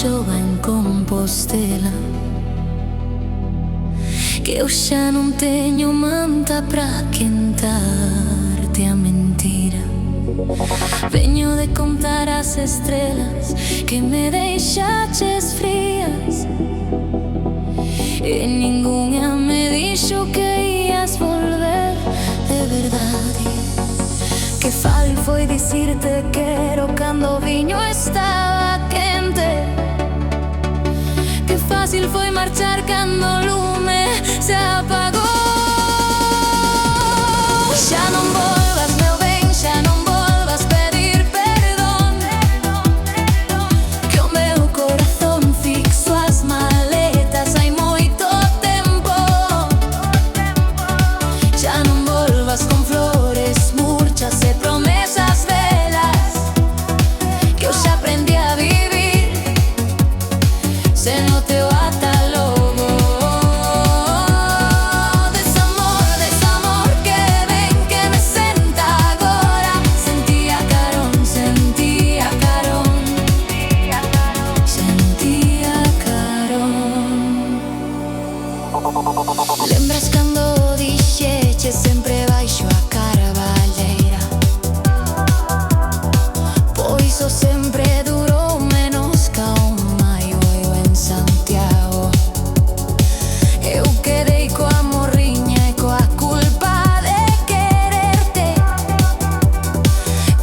chova en Compostela, que eu xa non teño manta pra quentarte a mentira. Veño de contar as estrelas que me deixaches frías, e ningunha me dixo que ías volver de verdade. Que fal foi dicirte quero cando o viño estaba quente. Que fácil foi marchar cando o lume se apagou. Xa non volvas, meu ben, xa non volvas pedir perdón, que o meu corazón fixo as maletas hai moito tempo. Xa non volvas con flores murchas e promesas velas, que eu xa aprendi a vivir sen o teu atalogo. Desamor, desamor que ven que me senta agora. Sentía carón, sentía carón, sentía carón. Lembras cando dixeche sempre baixo a carballeira? Pois o sempre durou menos ca un maio eu en Santiago. Eu quedei coa morriña e coa culpa de quererte.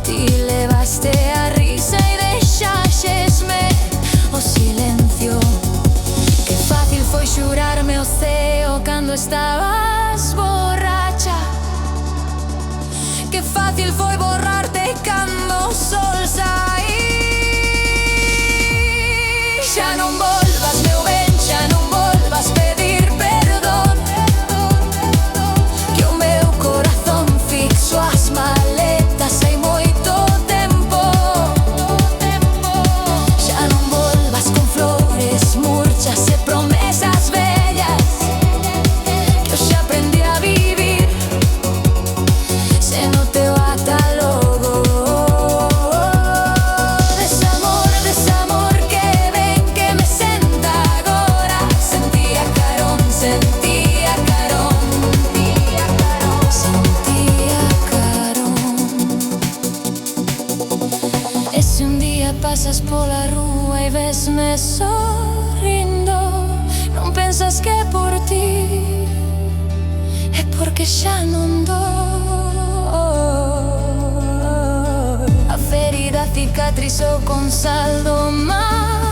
Ti levaste a risa e deixaxesme o silencio. Que fácil foi xurarme o ceo cando estabas borracha. Que fácil foi borrarte cando o sol saí. Xa non volvas, meu ben, xa non volvas pedir perdón, que o meu corazón fixo as maletas hai moito tempo. Xa non volvas con flores murchas e promesas vellas, que eu xa aprendi a vivir sen o teu atalogo. Desamor, desamor que ven que me senta agora. Sentía carón, sentía carón, sentía carón. E se un día pasas pola rúa e vesme sorrindo, non pensas que por ti é porque xa non dou. A ferida cicatrizou con sal do mar.